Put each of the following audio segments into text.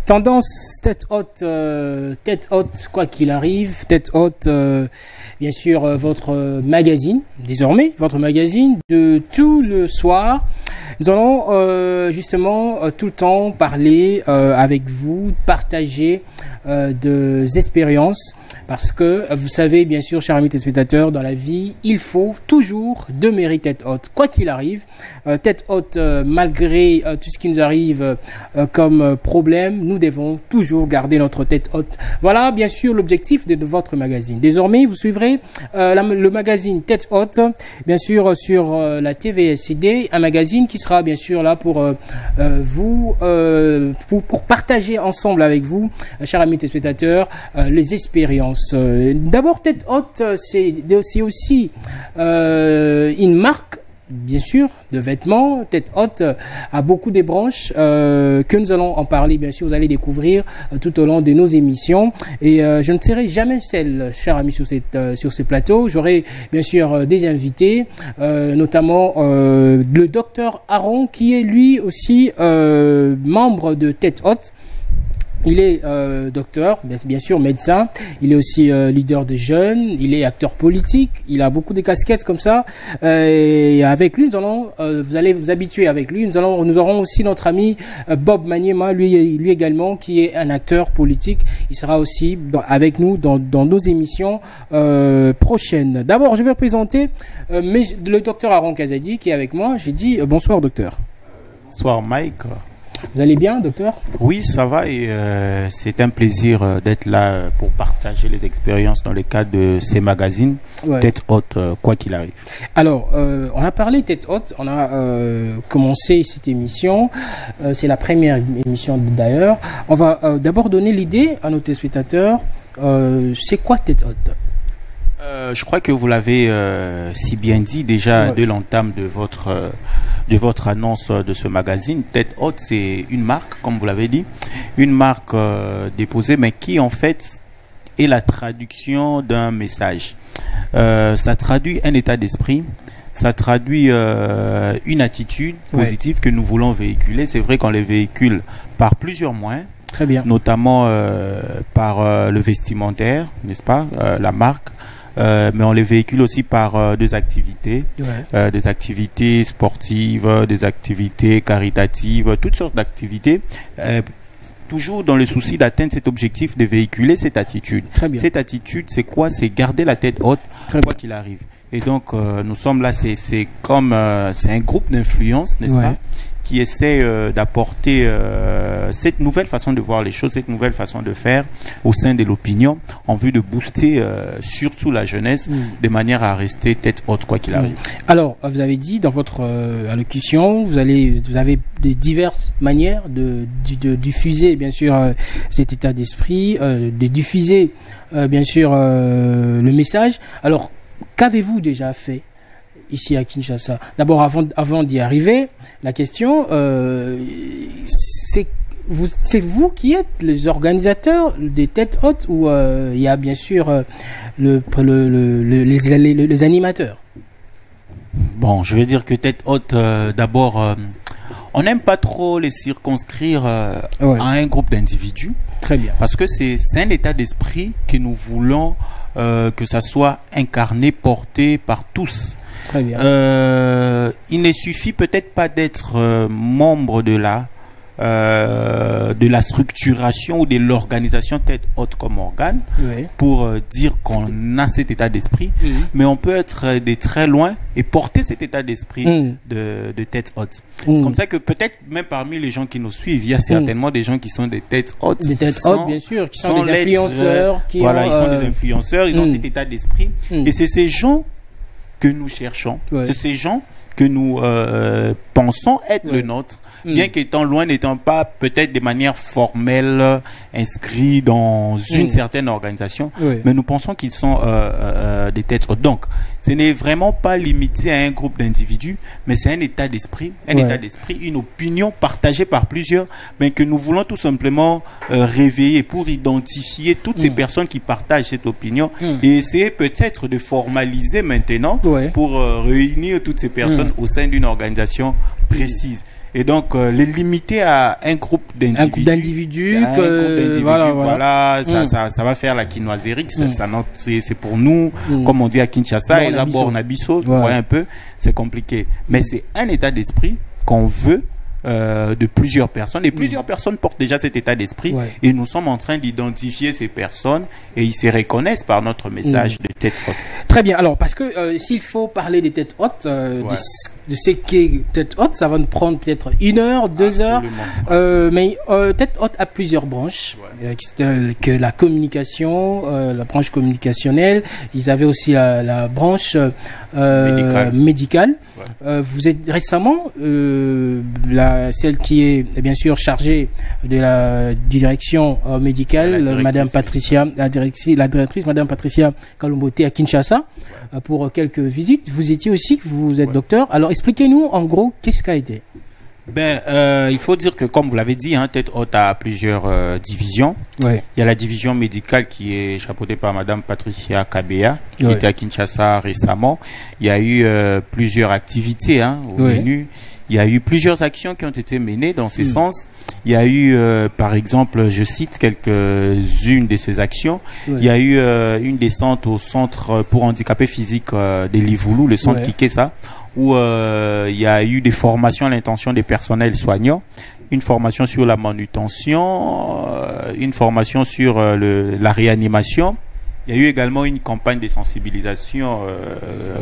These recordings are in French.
Tendance tête haute, quoi qu'il arrive, tête haute, bien sûr, votre magazine, désormais, votre magazine de tout le soir. Nous allons justement tout le temps parler avec vous, partager des expériences. Parce que, vous savez, bien sûr, chers amis téléspectateurs, dans la vie, il faut toujours demeurer tête haute. Quoi qu'il arrive, tête haute, malgré tout ce qui nous arrive comme problème, nous devons toujours garder notre tête haute. Voilà, bien sûr, l'objectif de votre magazine. Désormais, vous suivrez le magazine Tête Haute, bien sûr, sur la TVSCD, un magazine qui sera, bien sûr, là pour pour partager ensemble avec vous, chers amis téléspectateurs, les expériences. D'abord, Tête Haute, c'est aussi une marque, bien sûr, de vêtements. Tête Haute a beaucoup de branches que nous allons en parler, bien sûr, vous allez découvrir tout au long de nos émissions. Et je ne serai jamais seul, cher ami, sur ce plateau. J'aurai, bien sûr, des invités, notamment le docteur Aaron, qui est lui aussi membre de Tête Haute. Il est docteur, bien sûr médecin, il est aussi leader de jeunes, il est acteur politique, il a beaucoup de casquettes comme ça. Et avec lui, nous allons, vous allez vous habituer avec lui. Nous aurons aussi notre ami Bob Maniema, lui également, qui est un acteur politique. Il sera aussi avec nous dans nos émissions prochaines. D'abord, je vais présenter le docteur Aaron Kazadi qui est avec moi. J'ai dit bonsoir docteur. Bonsoir Mike. Vous allez bien, docteur? Oui, ça va et c'est un plaisir d'être là pour partager les expériences dans le cadre de ces magazines. Ouais. Tête haute, quoi qu'il arrive. Alors, on a parlé Tête haute, on a commencé cette émission. C'est la première émission d'ailleurs. On va d'abord donner l'idée à nos téléspectateurs. C'est quoi Tête haute? Je crois que vous l'avez si bien dit déjà dès l'entame de votre annonce de ce magazine. Tête Haute, c'est une marque, comme vous l'avez dit, une marque déposée, mais qui en fait est la traduction d'un message. Ça traduit un état d'esprit, ça traduit une attitude positive que nous voulons véhiculer. C'est vrai qu'on les véhicule par plusieurs moyens. Très bien. Notamment par le vestimentaire, n'est-ce pas, la marque. Mais on les véhicule aussi par des activités sportives, des activités caritatives, toutes sortes d'activités, toujours dans le souci d'atteindre cet objectif de véhiculer cette attitude. Cette attitude, c'est quoi? C'est garder la tête haute, quoi qu'il arrive. Et donc, nous sommes là, c'est un groupe d'influence, n'est-ce pas, qui essaie d'apporter cette nouvelle façon de voir les choses, cette nouvelle façon de faire au sein de l'opinion, en vue de booster surtout la jeunesse, de manière à rester tête haute, quoi qu'il arrive. Alors, vous avez dit dans votre allocution, vous avez des diverses manières de diffuser, bien sûr, cet état d'esprit, de diffuser, bien sûr, le message. Alors, qu'avez-vous déjà fait ici à Kinshasa? D'abord, avant d'y arriver, la question, c'est vous qui êtes les organisateurs des Têtes Hautes ou il y a bien sûr les animateurs? Bon, je veux dire que Tête Haute, d'abord, on n'aime pas trop les circonscrire à un groupe d'individus. Très bien. Parce que c'est un état d'esprit que nous voulons que ça soit incarné, porté par tous. Très bien. Il ne suffit peut-être pas d'être membre de la structuration ou de l'organisation Tête Haute comme organe pour dire qu'on a cet état d'esprit, mais on peut être de très loin et porter cet état d'esprit de Tête Haute. C'est comme ça que peut-être même parmi les gens qui nous suivent, il y a certainement des gens qui sont des Têtes Hautes. Des Têtes Hautes, bien sûr, qui sont des influenceurs. Ils sont des influenceurs, ils ont cet état d'esprit. Et c'est ces gens que nous cherchons, c'est ces gens que nous pensons être le nôtre, bien qu'étant loin, n'étant pas peut-être de manière formelle inscrits dans une certaine organisation, mais nous pensons qu'ils sont des têtes hautes. Donc, ce n'est vraiment pas limité à un groupe d'individus, mais c'est un état d'esprit, une opinion partagée par plusieurs, mais que nous voulons tout simplement réveiller pour identifier toutes ces personnes qui partagent cette opinion et essayer peut-être de formaliser maintenant pour réunir toutes ces personnes au sein d'une organisation précise. Et donc, les limiter à un groupe d'individus. Un groupe d'individus. Voilà, ça va faire la quinoiserie. C'est pour nous, comme on dit à Kinshasa, et là, Bornabiso, vous voyez un peu, c'est compliqué. Mais c'est un état d'esprit qu'on veut de plusieurs personnes, et plusieurs personnes portent déjà cet état d'esprit, et nous sommes en train d'identifier ces personnes et ils se reconnaissent par notre message de tête haute. Très bien, alors parce que s'il faut parler des têtes hautes, de ce qu'est tête haute, ça va nous prendre peut-être 1 heure, 2 heures, mais tête haute a plusieurs branches, que la communication, la branche communicationnelle, ils avaient aussi la branche médicale. Vous êtes récemment celle qui est bien sûr chargée de la direction médicale, la directrice Madame Patricia Kalumbote à Kinshasa, pour quelques visites. Vous étiez aussi, vous êtes docteur. Alors expliquez-nous en gros qu'est-ce qu'a été. Il faut dire que, comme vous l'avez dit, tête haute a plusieurs divisions. Il y a la division médicale qui est chapeautée par Madame Patricia Kabea, qui était à Kinshasa récemment. Il y a eu plusieurs activités au menu. Il y a eu plusieurs actions qui ont été menées dans ce sens. Il y a eu, par exemple, je cite quelques-unes de ces actions. Il y a eu une descente au centre pour handicapés physiques de Livoulou, le centre Kikessa, où il y a eu des formations à l'intention des personnels soignants, une formation sur la manutention, une formation sur la réanimation. Il y a eu également une campagne de sensibilisation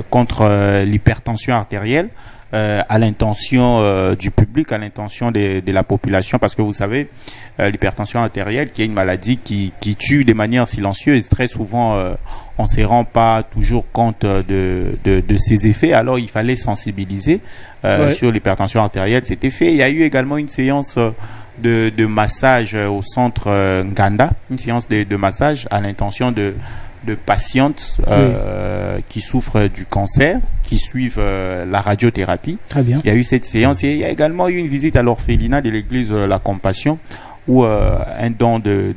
contre l'hypertension artérielle, à l'intention du public, à l'intention de la population, parce que vous savez, l'hypertension artérielle, qui est une maladie qui tue de manière silencieuse, très souvent on ne se rend pas toujours compte de ses effets, alors il fallait sensibiliser sur l'hypertension artérielle, c'était fait. Il y a eu également une séance de massage au centre Nganda, une séance de massage à l'intention de patientes qui souffrent du cancer, qui suivent la radiothérapie. Très bien. Il y a eu cette séance et il y a également eu une visite à l'orphelinat de l'église La Compassion, où un don de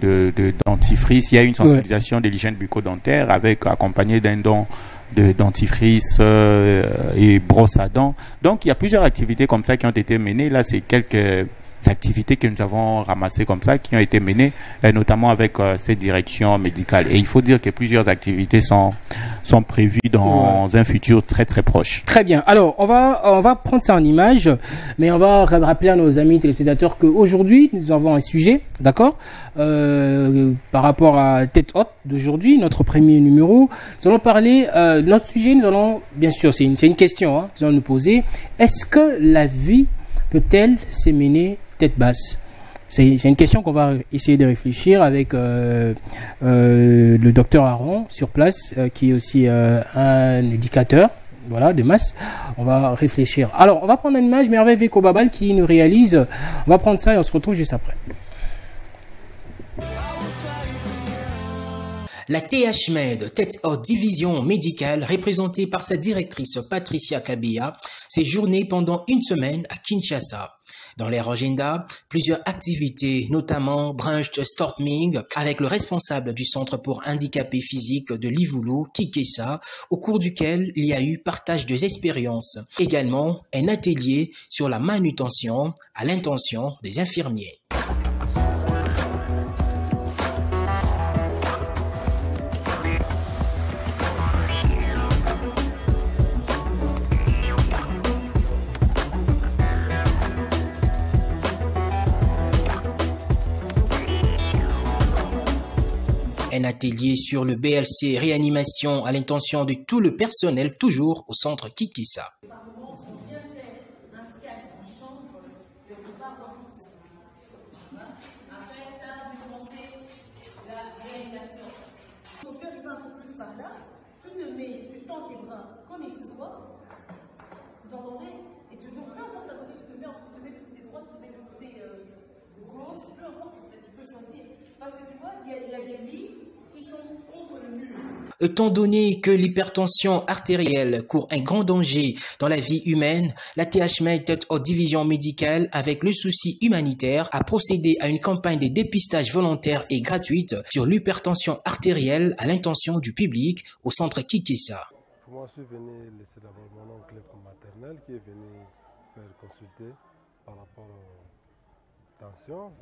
dentifrice, il y a eu une sensibilisation de l'hygiène bucco-dentaire accompagné d'un don de dentifrice et brosse à dents. Donc il y a plusieurs activités comme ça qui ont été menées. Là, c'est quelques activités que nous avons ramassées comme ça, qui ont été menées, notamment avec cette direction médicale. Et il faut dire que plusieurs activités sont prévues dans un futur très très proche. Très bien. Alors, on va prendre ça en image, mais on va rappeler à nos amis téléspectateurs qu'aujourd'hui, nous avons un sujet, d'accord, par rapport à Tête Haute d'aujourd'hui, notre premier numéro. Nous allons parler, notre sujet, bien sûr, c'est une question, nous allons nous poser, est-ce que la vie peut-elle se mener tête basse? C'est une question qu'on va essayer de réfléchir avec le docteur Aaron sur place, qui est aussi un éducateur, voilà, de masse. On va réfléchir. Alors, on va prendre une image, mais avec Veko Babal qui nous réalise. On va prendre ça et on se retrouve juste après. La THMed, Tête Haute Division Médicale, représentée par sa directrice Patricia Kabea, séjournée pendant une semaine à Kinshasa. Dans leur agenda, plusieurs activités, notamment brainstorming avec le responsable du Centre pour handicapés physiques de Livoulou, Kikessa, au cours duquel il y a eu partage des expériences. Également, un atelier sur la manutention à l'intention des infirmiers. Un atelier sur le BLC réanimation à l'intention de tout le personnel, toujours au centre Kikessa. Étant donné que l'hypertension artérielle court un grand danger dans la vie humaine, la THMed Tête Haute Division Médicale, avec le souci humanitaire, a procédé à une campagne de dépistage volontaire et gratuite sur l'hypertension artérielle à l'intention du public au centre Kikessa. Moi, je suis venu laisser d'abord mon oncle maternel qui est venu faire consulter par rapport aux tensions.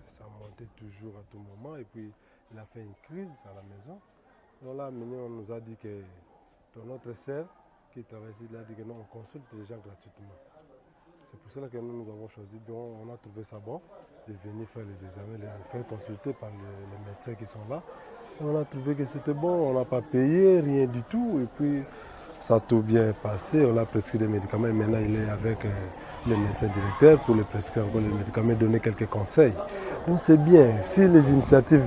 Ça montait toujours à tout moment. Et puis, il a fait une crise à la maison. Et on l'a amené, on nous a dit que dans notre sœur qui travaille ici, il a dit que non, on consulte les gens gratuitement. C'est pour cela que nous avons choisi, on a trouvé ça bon de venir faire les examens, de faire consulter par les médecins qui sont là. Et on a trouvé que c'était bon, on n'a pas payé, rien du tout. Et puis, ça a tout bien passé, on a prescrit des médicaments et maintenant il est avec les médecins directeurs pour les prescrire encore les médicaments et donner quelques conseils. Donc c'est bien, si les initiatives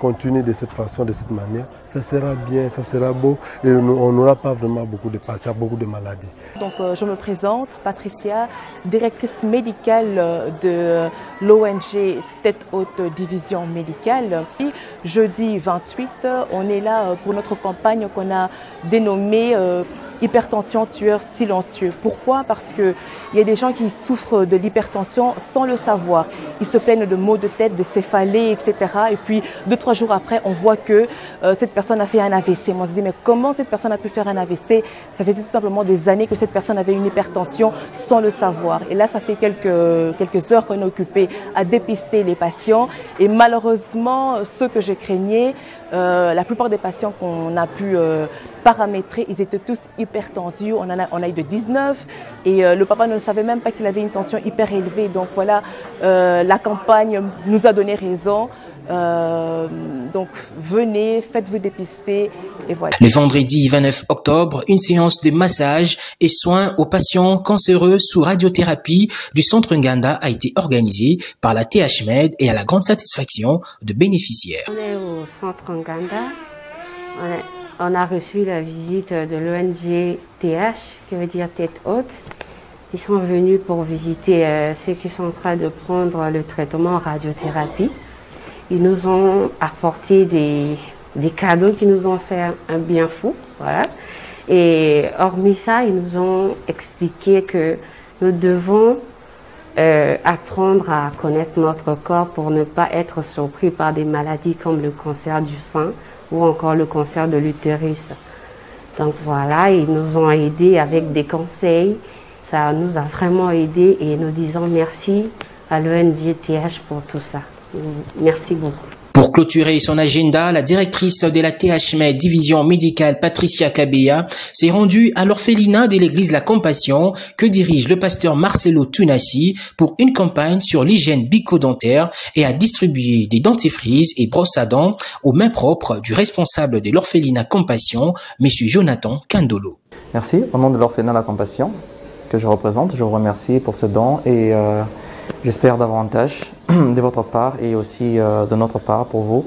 continuent de cette façon, de cette manière, ça sera bien, ça sera beau et on n'aura pas vraiment beaucoup de patients, beaucoup de maladies. Donc je me présente, Patricia, directrice médicale de l'ONG Tête Haute Division Médicale. Jeudi 28, on est là pour notre campagne qu'on a dénommée hypertension tueur silencieux. Pourquoi? Parce qu'il y a des gens qui souffrent de l'hypertension sans le savoir. Ils se plaignent de maux de tête, de céphalées, etc. Et puis 2-3 jours après, on voit que cette personne a fait un AVC. Moi, je me dis, mais comment cette personne a pu faire un AVC? Ça fait tout simplement des années que cette personne avait une hypertension sans le savoir. Et là, ça fait quelques heures qu'on est occupé à dépister les patients. Et malheureusement, ceux que je craignais, la plupart des patients qu'on a pu paramétrer, ils étaient tous hypertendus. On a eu de 19 et le papa ne savait même pas qu'il avait une tension hyper élevée. Donc voilà, la campagne nous a donné raison. Donc venez, faites-vous dépister et voilà. Le vendredi 29 octobre, une séance de massage et soins aux patients cancéreux sous radiothérapie du Centre Nganda a été organisée par la TH-Med et à la grande satisfaction de bénéficiaires. On est au Centre Nganda. On a reçu la visite de l'ONG TH, qui veut dire Tête Haute. Ils sont venus pour visiter ceux qui sont en train de prendre le traitement en radiothérapie. Ils nous ont apporté des cadeaux qui nous ont fait un bien fou. Voilà. Et hormis ça, ils nous ont expliqué que nous devons apprendre à connaître notre corps pour ne pas être surpris par des maladies comme le cancer du sein ou encore le cancer de l'utérus. Donc voilà, ils nous ont aidés avec des conseils. Ça nous a vraiment aidés et nous disons merci à l'ONG TH pour tout ça. Merci beaucoup. Pour clôturer son agenda, la directrice de la TH-Med division médicale Patricia Kabea s'est rendue à l'orphelinat de l'église La Compassion que dirige le pasteur Marcelo Tunassi pour une campagne sur l'hygiène bucco-dentaire et a distribué des dentifrices et brosses à dents aux mains propres du responsable de l'orphelinat Compassion, M. Jonathan Kandolo. Merci. Au nom de l'orphelinat La Compassion que je représente, je vous remercie pour ce don et j'espère davantage de votre part et aussi de notre part pour vous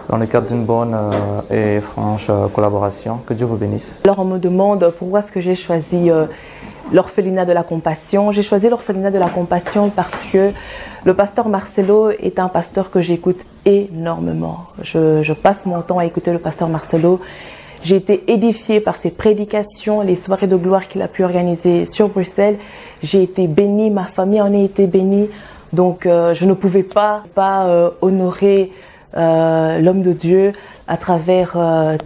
dans le cadre d'une bonne et franche collaboration. Que Dieu vous bénisse. Alors on me demande pourquoi est-ce que j'ai choisi l'orphelinat de la Compassion. J'ai choisi l'orphelinat de la Compassion parce que le pasteur Marcelo est un pasteur que j'écoute énormément. Je passe mon temps à écouter le pasteur Marcelo. J'ai été édifiée par ses prédications, les soirées de gloire qu'il a pu organiser sur Bruxelles. J'ai été bénie, ma famille en a été bénie. Donc je ne pouvais pas honorer l'homme de Dieu à travers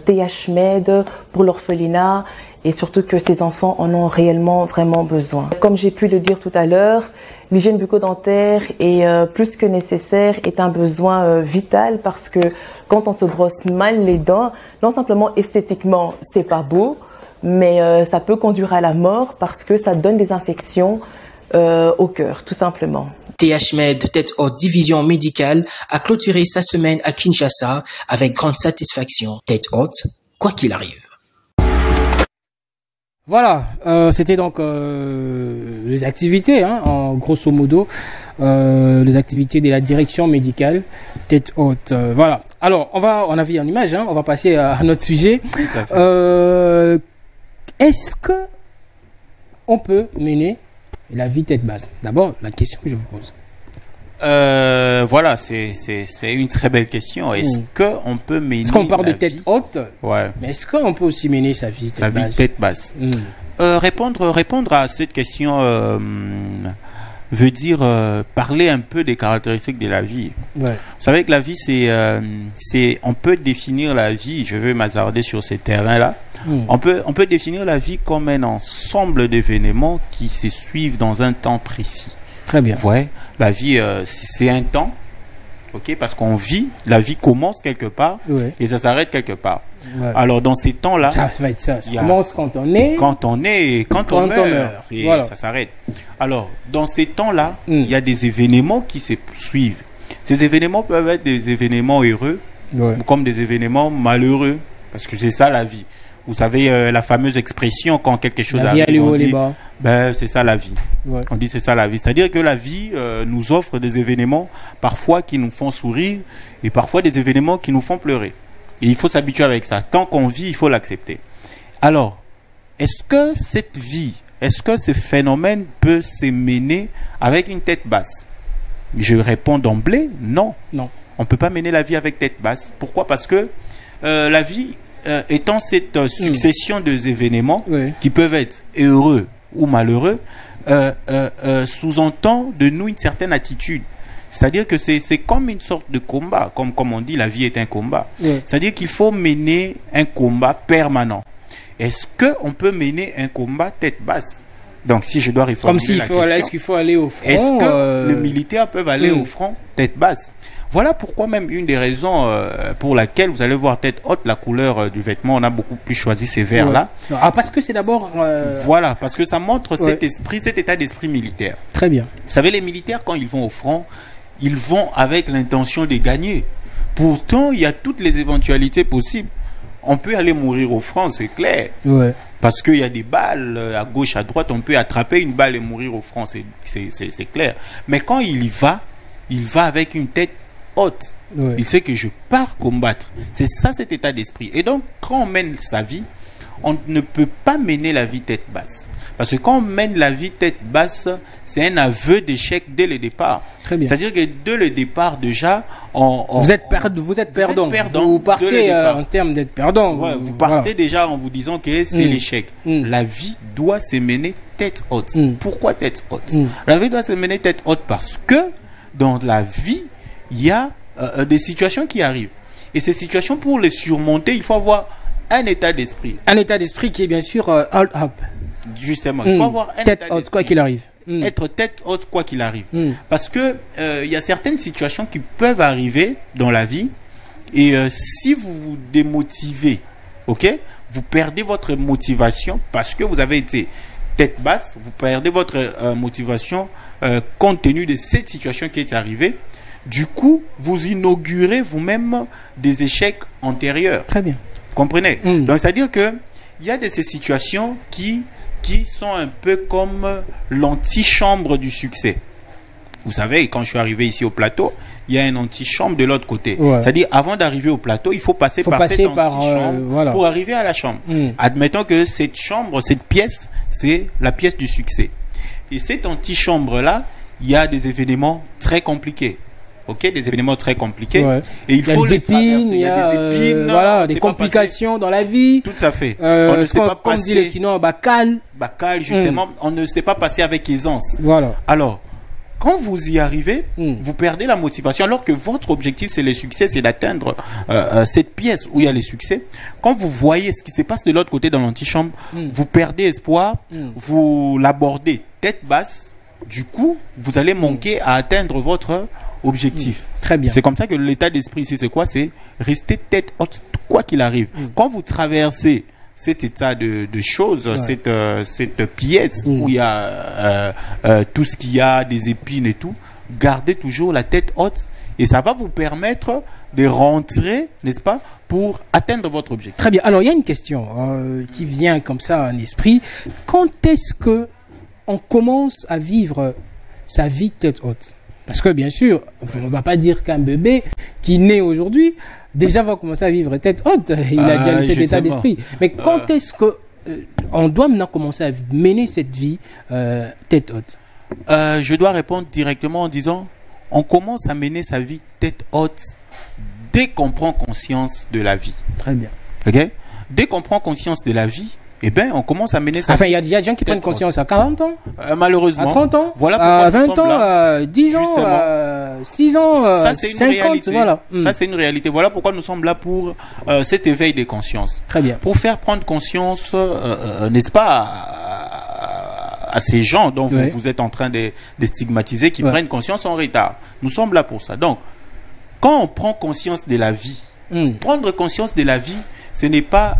TH-Med pour l'orphelinat et surtout que ces enfants en ont réellement vraiment besoin. Comme j'ai pu le dire tout à l'heure, l'hygiène bucco-dentaire est plus que nécessaire, est un besoin vital parce que quand on se brosse mal les dents, non simplement esthétiquement c'est pas beau, mais ça peut conduire à la mort parce que ça donne des infections au cœur, tout simplement. TH-Med, Tête Haute Division Médicale, a clôturé sa semaine à Kinshasa avec grande satisfaction. Tête Haute, quoi qu'il arrive. Voilà, c'était donc les activités, en grosso modo, les activités de la direction médicale Tête Haute. Voilà. Alors, on a vu en image, on va passer à notre sujet. Est-ce que on peut mener la vie tête basse? D'abord, la question que je vous pose. Voilà, c'est une très belle question. Est-ce qu'on peut mener... Est-ce qu'on parle de tête haute? Ouais. Mais est-ce qu'on peut aussi mener sa vie tête basse? Répondre à cette question veut dire parler un peu des caractéristiques de la vie. Ouais. Vous savez que la vie, on peut définir la vie, je veux m'hasarder sur ces terrains-là, on peut définir la vie comme un ensemble d'événements qui se suivent dans un temps précis. Très bien. Vous voyez, la vie, c'est un temps, ok, parce qu'on vit, la vie commence quelque part et ça s'arrête quelque part. Ouais. Alors, dans ces temps-là, ça va être ça. Ça commence quand on est. Quand on est et quand on meurt. Et ça s'arrête. Alors, dans ces temps-là, il y a des événements qui se suivent. Ces événements peuvent être des événements heureux comme des événements malheureux. Parce que c'est ça la vie. Vous savez, la fameuse expression quand quelque chose arrive, on dit, ben, c'est ça la vie. Ouais. On dit c'est ça la vie. C'est-à-dire que la vie nous offre des événements parfois qui nous font sourire et parfois des événements qui nous font pleurer. Et il faut s'habituer avec ça. Tant qu'on vit, il faut l'accepter. Alors, est-ce que cette vie, est-ce que ce phénomène peut se mener avec une tête basse? Je réponds d'emblée, non. Non. On ne peut pas mener la vie avec tête basse. Pourquoi? Parce que la vie étant cette succession d'événements qui peuvent être heureux ou malheureux, sous-entend de nous une certaine attitude. C'est-à-dire que c'est comme une sorte de combat, comme on dit, la vie est un combat. C'est-à-dire qu'il faut mener un combat permanent. Est-ce qu'on peut mener un combat tête basse? Donc, si je dois reformuler la question, est-ce qu'il faut aller au front? Est-ce que les militaires peuvent aller au front tête basse? Voilà pourquoi même une des raisons pour laquelle vous allez voir tête haute, la couleur du vêtement, on a beaucoup plus choisi ces verts-là. Ah, parce que c'est d'abord... Voilà, parce que ça montre cet esprit, cet état d'esprit militaire. Très bien. Vous savez, les militaires, quand ils vont au front, ils vont avec l'intention de gagner. Pourtant, il y a toutes les éventualités possibles. On peut aller mourir au front, c'est clair. Ouais. Parce qu'il y a des balles à gauche, à droite, on peut attraper une balle et mourir au front, c'est clair. Mais quand il va avec une tête haute. Ouais. Il sait que je pars combattre. C'est ça cet état d'esprit. Et donc, quand on mène sa vie, on ne peut pas mener la vie tête basse. Parce que quand on mène la vie tête basse, c'est un aveu d'échec dès le départ. C'est-à-dire que dès le départ, déjà, vous êtes perdant. Vous partez en termes d'être perdant. Ouais, vous partez déjà en vous disant que c'est l'échec. La vie doit se mener tête haute. Pourquoi tête haute? La vie doit se mener tête haute parce que dans la vie, il y a des situations qui arrivent. Et ces situations, pour les surmonter, il faut avoir un état d'esprit. Un état d'esprit qui est bien sûr all up. Justement, il faut avoir un tête haute quoi qu'il arrive. Être tête haute quoi qu'il arrive. Parce que il y a certaines situations qui peuvent arriver dans la vie et si vous vous démotivez, ok, vous perdez votre motivation parce que vous avez été tête basse, vous perdez votre motivation compte tenu de cette situation qui est arrivée. Du coup, vous inaugurez vous-même des échecs antérieurs. Très bien. Vous comprenez? Donc, c'est-à-dire que il y a de ces situations qui sont un peu comme l'antichambre du succès. Vous savez, quand je suis arrivé ici au plateau, il y a une antichambre de l'autre côté. Ouais. C'est-à-dire, avant d'arriver au plateau, il faut passer par cette antichambre pour arriver à la chambre. Admettons que cette chambre, cette pièce, c'est la pièce du succès. Et cette antichambre-là, il y a des événements très compliqués. Ok, des événements très compliqués. Ouais. Et il faut les traverser. Il y a des épines, voilà, des complications dans la vie. Tout à fait. On ne sait pas passer. Comme dit les Kinois, bacal, justement, on ne sait pas passer avec aisance. Voilà. Alors, quand vous y arrivez, vous perdez la motivation, alors que votre objectif, c'est le succès, c'est d'atteindre cette pièce où il y a les succès. Quand vous voyez ce qui se passe de l'autre côté dans l'antichambre, vous perdez espoir, vous l'abordez tête basse. Du coup, vous allez manquer à atteindre votre objectif. Très bien. C'est comme ça que l'état d'esprit ici, c'est quoi? C'est rester tête haute, quoi qu'il arrive. Quand vous traversez cet état de choses, cette pièce où il y a tout ce qu'il y a, des épines et tout, gardez toujours la tête haute et ça va vous permettre de rentrer, n'est-ce pas, pour atteindre votre objectif. Très bien. Alors, il y a une question qui vient comme ça en esprit. Quand est-ce que on commence à vivre sa vie tête haute? Parce que bien sûr, on ne va pas dire qu'un bébé qui naît aujourd'hui, déjà va commencer à vivre tête haute. Il a déjà cet état d'esprit. Mais quand est-ce que on doit maintenant commencer à mener cette vie tête haute? Je dois répondre directement en disant, on commence à mener sa vie tête haute dès qu'on prend conscience de la vie. Très bien. Ok? Dès qu'on prend conscience de la vie, eh bien, on commence à mener sa vie. Enfin, il y a des gens qui prennent conscience à 40 ans, malheureusement. À 30 ans, voilà à 20 ans, à 10 ans, à 6 ans, ça, 50, voilà. Ça, c'est une réalité. Voilà pourquoi nous sommes là pour cet éveil des consciences. Très bien. Pour faire prendre conscience, n'est-ce pas, à ces gens dont vous êtes en train de stigmatiser, qui prennent conscience en retard. Nous sommes là pour ça. Donc, quand on prend conscience de la vie, prendre conscience de la vie, ce n'est pas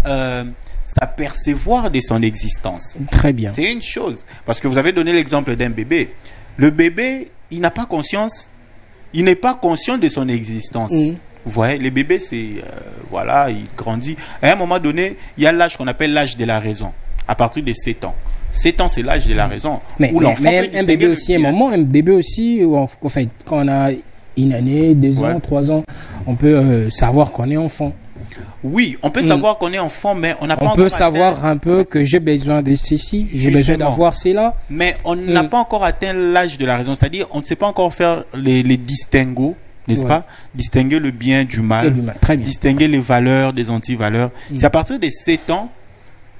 s'apercevoir de son existence. Très bien. C'est une chose. Parce que vous avez donné l'exemple d'un bébé. Le bébé, il n'a pas conscience, il n'est pas conscient de son existence. Vous voyez, les bébés, c'est... voilà, il grandit. À un moment donné, il y a l'âge qu'on appelle l'âge de la raison. À partir de 7 ans. 7 ans, c'est l'âge de la raison. Mais un bébé aussi, un bébé aussi, en fait, quand on a une année, 2 ans, 3 ans, on peut savoir qu'on est enfant. Oui, on peut savoir qu'on est enfant, mais on n'a pas encore... On peut savoir un peu que j'ai besoin de ceci, j'ai besoin d'avoir cela. Mais on n'a pas encore atteint l'âge de la raison. C'est-à-dire, on ne sait pas encore faire les distinguos, n'est-ce pas? Distinguer le bien du mal. Très bien. Distinguer les valeurs des anti-valeurs. C'est à partir des 7 ans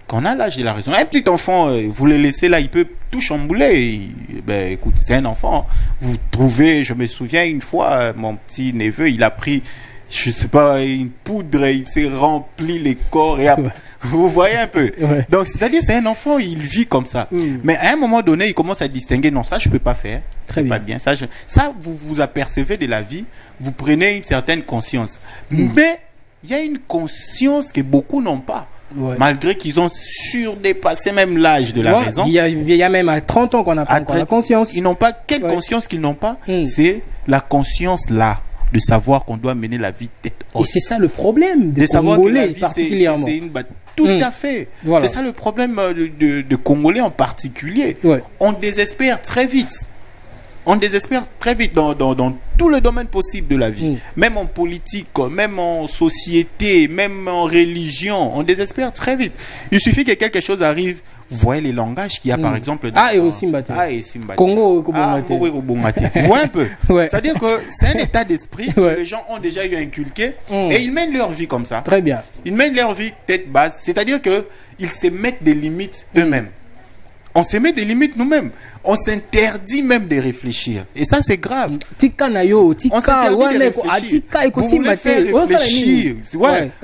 qu'on a l'âge de la raison. Un petit enfant, vous le laissez là, il peut tout chambouler. Ben, écoute, c'est un enfant. Vous trouvez, je me souviens une fois, mon petit neveu, il a pris... je sais pas, une poudre, il s'est rempli les corps et vous voyez un peu. Donc, c'est-à-dire, c'est un enfant, il vit comme ça. Mais à un moment donné, il commence à distinguer, non, ça, je peux pas faire. Très bien. Pas bien. Ça, vous vous apercevez de la vie, vous prenez une certaine conscience. Mais, il y a une conscience que beaucoup n'ont pas. Malgré qu'ils ont surdépassé même l'âge de la raison. Il y a même à 30 ans qu'on n'a pas encore la conscience. Ils n'ont pas, quelle conscience qu'ils n'ont pas? C'est la conscience là. De savoir qu'on doit mener la vie tête haute. Et c'est ça le problème des Congolais particulièrement. Tout à fait. Voilà. C'est ça le problème de Congolais en particulier. On désespère très vite. On désespère très vite dans tout le domaine possible de la vie. Même en politique, même en société, même en religion. On désespère très vite. Il suffit que quelque chose arrive. Vous voyez les langages qu'il y a par exemple et aussi Mbate. Congo, vous voyez un peu. C'est-à-dire que c'est un état d'esprit que les gens ont déjà eu inculqué et ils mènent leur vie comme ça. Très bien. Ils mènent leur vie tête basse, c'est-à-dire que ils se mettent des limites eux-mêmes. On se met des limites nous-mêmes. On s'interdit même de réfléchir. Et ça, c'est grave. On s'interdit de réfléchir. Vous voulez faire réfléchir.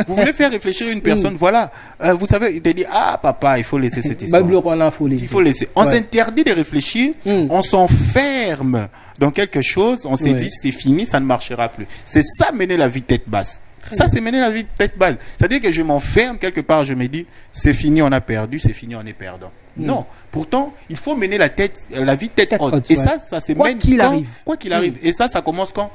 Vous voulez faire réfléchir une personne. Voilà. Vous savez, il te dit, ah, papa, il faut laisser cette histoire. Il faut laisser. On s'interdit de réfléchir. On s'enferme dans quelque chose. On s'est dit, c'est fini, ça ne marchera plus. C'est ça, mener la vie tête basse. Ça, c'est mener la vie tête basse. C'est-à-dire que je m'enferme quelque part, je me dis, c'est fini, on a perdu, c'est fini, on est perdant. Non. Pourtant, il faut mener la vie tête haute. Et ça se mène quoi qu'il arrive. Et ça commence quand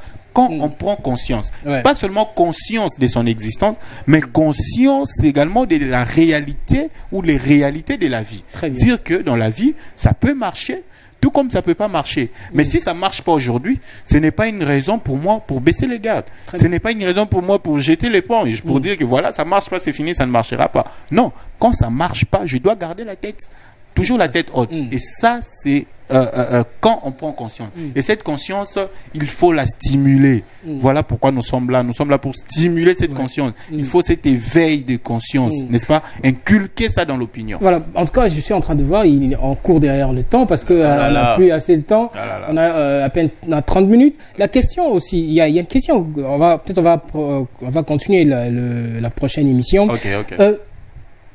on prend conscience. Pas seulement conscience de son existence, mais conscience également de la réalité ou les réalités de la vie. Dire que dans la vie, ça peut marcher. Tout comme ça ne peut pas marcher. Mais si ça ne marche pas aujourd'hui, ce n'est pas une raison pour moi pour baisser les gardes. Ce n'est pas une raison pour moi pour jeter l'éponge, pour dire que voilà, ça ne marche pas, c'est fini, ça ne marchera pas. Non, quand ça ne marche pas, je dois garder la tête. Toujours la tête haute. Et ça, c'est quand on prend conscience. Et cette conscience, il faut la stimuler. Voilà pourquoi nous sommes là. Nous sommes là pour stimuler cette conscience. Il faut cet éveil de conscience, n'est-ce pas? Inculquer ça dans l'opinion. Voilà. En tout cas, je suis en train de voir, il est en cours derrière le temps parce que on n'a plus assez de temps. On a à peine 30 minutes. La question aussi, il y a une question. On va continuer la prochaine émission.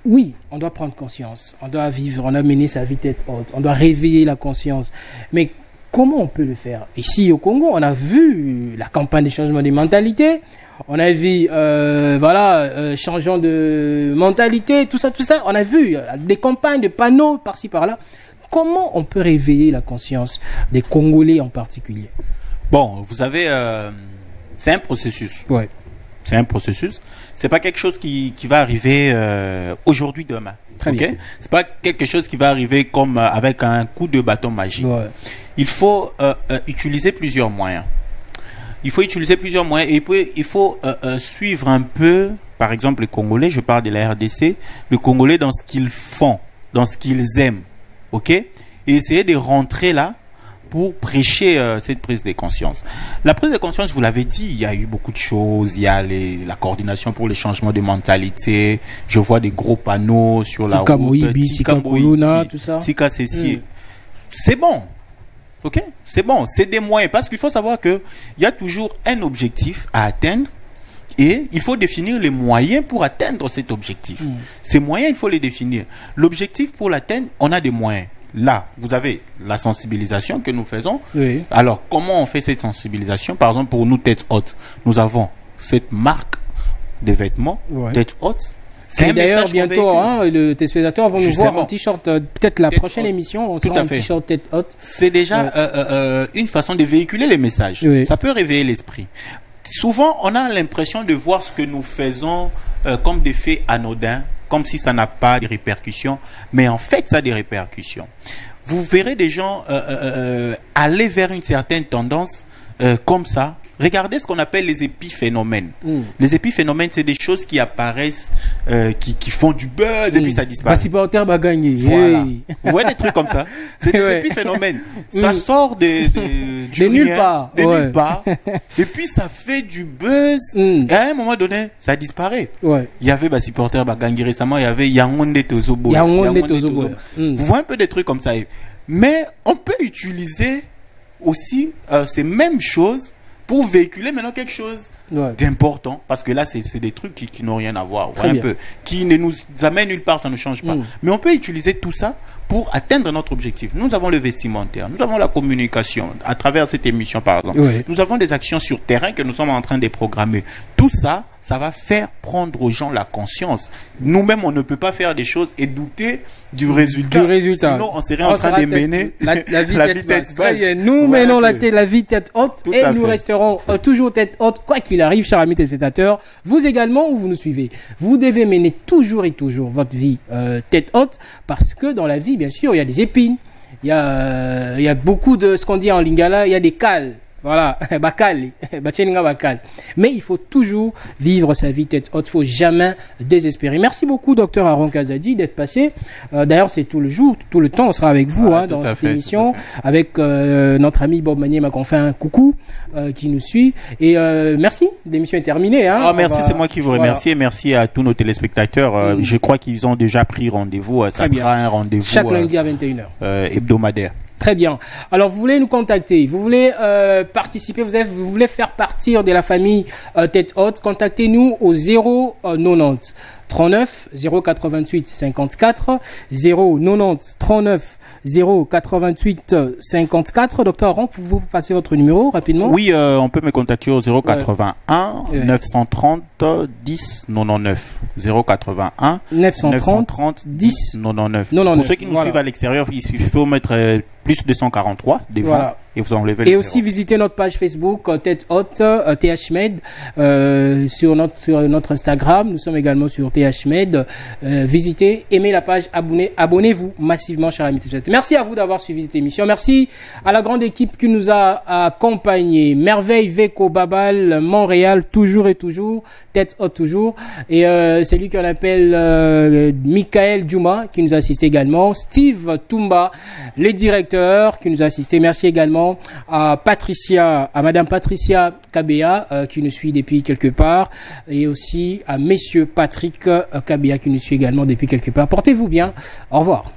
Oui, on doit prendre conscience, on doit vivre, on doit mener sa vie tête haute, on doit réveiller la conscience. Mais comment on peut le faire? Ici au Congo, on a vu la campagne de changement des mentalités, on a vu, changeant de mentalité, tout ça. On a vu des campagnes, des panneaux par-ci par-là. Comment on peut réveiller la conscience des Congolais en particulier? Bon, vous savez, c'est un processus. C'est un processus. C'est pas quelque chose qui va arriver aujourd'hui, demain. Très bien. C'est pas quelque chose qui va arriver comme avec un coup de bâton magique. Il faut utiliser plusieurs moyens. Il faut utiliser plusieurs moyens et puis il faut suivre un peu, par exemple les Congolais, je parle de la RDC, les Congolais dans ce qu'ils font, dans ce qu'ils aiment. Et essayer de rentrer là pour prêcher cette prise de conscience. La prise de conscience, vous l'avez dit, il y a eu beaucoup de choses. Il y a la coordination pour les changements de mentalité. Je vois des gros panneaux sur la route. Tika, tout ça. Tika, c'est bon. C'est bon. C'est des moyens. Parce qu'il faut savoir qu'il y a toujours un objectif à atteindre. Et il faut définir les moyens pour atteindre cet objectif. Ces moyens, il faut les définir. L'objectif pour l'atteindre, on a des moyens. là, vous avez la sensibilisation que nous faisons. Oui. Alors, comment on fait cette sensibilisation? Par exemple, pour nous, Tête Haute, nous avons cette marque de vêtements, Tête Haute. C'est d'ailleurs bientôt, hein, les téléspectateurs vont nous voir en t-shirt. Peut-être la prochaine émission, on sera en t-shirt Tête Haute. C'est déjà une façon de véhiculer les messages. Oui. Ça peut réveiller l'esprit. Souvent, on a l'impression de voir ce que nous faisons comme des faits anodins, comme si ça n'a pas de répercussions. Mais en fait, ça a des répercussions. Vous verrez des gens aller vers une certaine tendance comme ça. Regardez ce qu'on appelle les épiphénomènes. Les épiphénomènes, c'est des choses qui apparaissent, qui font du buzz et puis ça disparaît. Les supporters va gagner. Voilà. Vous voyez des trucs comme ça? C'est des épiphénomènes. Ça sort de nulle part. Nulle part. Et puis ça fait du buzz. Et à un moment donné, ça disparaît. Il y avait des supporters va gagner récemment. Il y avait Yangonde Tozobo. Vous voyez un peu des trucs comme ça. Mais on peut utiliser aussi ces mêmes choses pour véhiculer maintenant quelque chose d'important, parce que là c'est des trucs qui n'ont rien à voir, un peu, qui ne nous amènent nulle part, ça ne change pas. Mais on peut utiliser tout ça pour atteindre notre objectif. Nous avons le vestimentaire, nous avons la communication à travers cette émission par exemple. Nous avons des actions sur terrain que nous sommes en train de programmer. Tout ça, ça va faire prendre aux gens la conscience. Nous-mêmes, on ne peut pas faire des choses et douter du résultat. Sinon, on serait en train de mener la vie tête basse. Nous menons la vie tête haute et nous resterons toujours tête haute, quoi qu'il arrive, chers amis téléspectateurs. Vous également, où vous nous suivez, vous devez mener toujours et toujours votre vie tête haute, parce que dans la vie, bien sûr, il y a des épines, il y a beaucoup de ce qu'on dit en lingala, il y a des cales. Voilà, bakal, bakal. Mais il faut toujours vivre sa vie tête haute, il faut jamais désespérer. Merci beaucoup, docteur Aaron Kazadi, d'être passé. D'ailleurs, c'est tout le jour, tout le temps, on sera avec vous dans cette émission, avec notre ami Bob Manier m'a fait un coucou qui nous suit. Et merci, l'émission est terminée. Hein. Merci, c'est moi qui vous remercie. Et merci à tous nos téléspectateurs. Je crois qu'ils ont déjà pris rendez-vous. Ça sera un rendez-vous chaque lundi à 21h. Hebdomadaire. Très bien. Alors, vous voulez nous contacter, vous voulez participer, vous voulez faire partir de la famille Tête Haute, contactez-nous au 090 39 088 54 090 39 088 54. Docteur Aron, pouvez-vous passer votre numéro rapidement? Oui, on peut me contacter au 081 930 10 99. 081 930 10 99. Pour ceux qui nous suivent à l'extérieur, il faut mettre plus 243 devant et vous enlevez les 0. Aussi visiter notre page Facebook Tête Haute THMed sur notre Instagram. Nous sommes également sur THMed. Visitez, aimez la page, abonnez-vous massivement, chers amis téléspectateurs. Merci à vous d'avoir suivi cette émission. Merci à la grande équipe qui nous a accompagnés. Merveille, Veko, Babal, Montréal, toujours et toujours. Tête Haute toujours. Et c'est lui qu'on appelle Michael Djouma qui nous a assisté également. Steve Toumba, les directeurs qui nous a assisté. Merci également à Madame Patricia Kabea qui nous suit depuis quelque part, et aussi à Monsieur Patrick Kabea qui nous suit également depuis quelque part. Portez-vous bien. Au revoir.